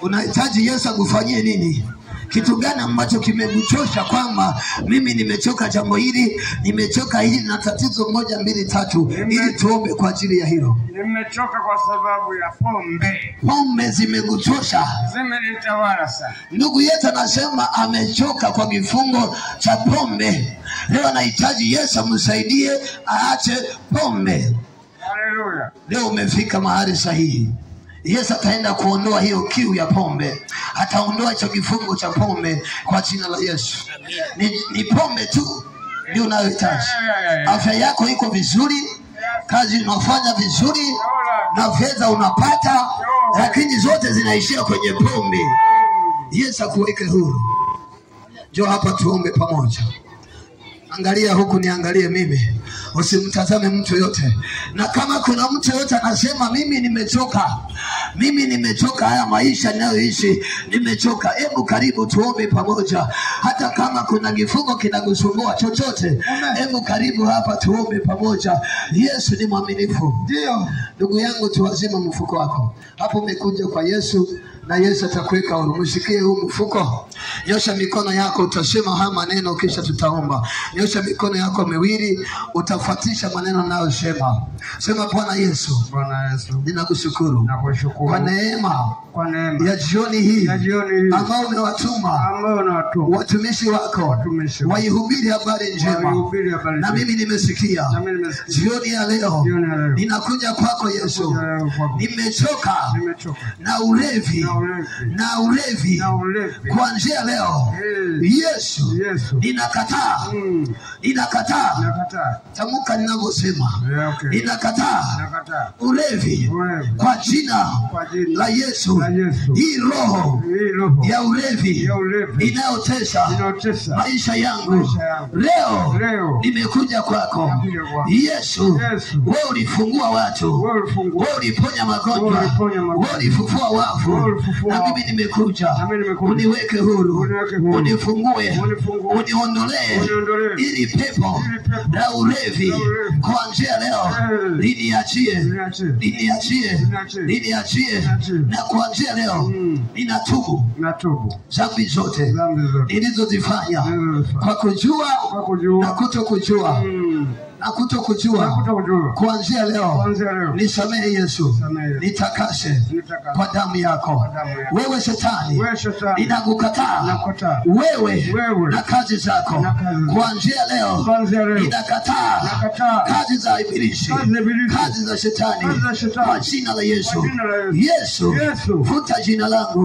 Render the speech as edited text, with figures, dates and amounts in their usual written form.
Unahitaji Yesu akufanyie nini? Kitu gani ambacho kimekuchosha kwamba mimi nimechoka jambo hili, nimechoka hili na tatizo 1 2 3, ili tuombe kwa ajili ya hilo. Nimechoka kwa sababu ya pombe. Pombe zimekuchosha. Zimenitawala sana. Ndugu yetu anasema amechoka kwa kifungo cha pombe. Leo anahitaji Yesu amsaidie aache pombe. Haleluya. Leo umefika mahali sahihi. Yesu ataenda kuondoa hiyo kiu ya pombe. Ataondoa hicho kifungo cha pombe kwa jina la Yesu. Ni pombe tu ndio unayohitaji. Afya yako iko vizuri, kazi unafanya vizuri, na fedha unapata, lakini zote zinaishia kwenye pombe. Yesu akuweke huru. Njoo hapa tuombe pamoja. Angalia huku niangalie mimi. Usimtazame mtu yote. Na kama kuna mtu yote anasema mimi nimechoka haya maisha ninayoishi, nimechoka, hebu karibu tuombe pamoja. Hata kama kuna kifungo kinakusumbua chochote, hebu karibu hapa tuombe pamoja. Yesu ni mwaminifu. Ndio. Ndugu yangu, tuwazima mfuko wako. Hapo umekuja kwa Yesu na Yesu atakuweka huru. Mshikie huu mfuko. Nyosha mikono yako, utasema haya maneno kisha tutaomba. Nyosha mikono yako miwili, utafuatisha maneno ninayosema. Sema: Bwana Yesu, ninakushukuru kwa neema ya jioni hii ambao umewatuma watumishi wako waihubiri habari njema, na mimi nimesikia. Jioni ya leo ninakuja kwako Yesu, nimechoka na ulevi kuanzia leo. Yesu, ninakataa. Tamka ninavyosema. Ninakataa ulevi kwa jina la Yesu. Hii roho ya ulevi inayotesa maisha yangu, leo nimekuja kwako Yesu. Wewe ulifungua watu, wewe uliponya magonjwa, wewe ulifufua wafu, na mimi nimekuja. Uniweke huru, unifungue, uniondolee ili pepo la ulevi kuanzia leo liniachie. Na kuanzia leo ninatubu dhambi zote nilizozifanya kwa kujua na kutokujua. Kuanzia leo nisamehe Yesu, nitakase kwa damu yako. Wewe shetani, ninakukataa wewe na kazi zako. Kuanzia leo ninakataa kazi za ibilisi, kazi za shetani kwa jina la Yesu. Yesu, futa jina langu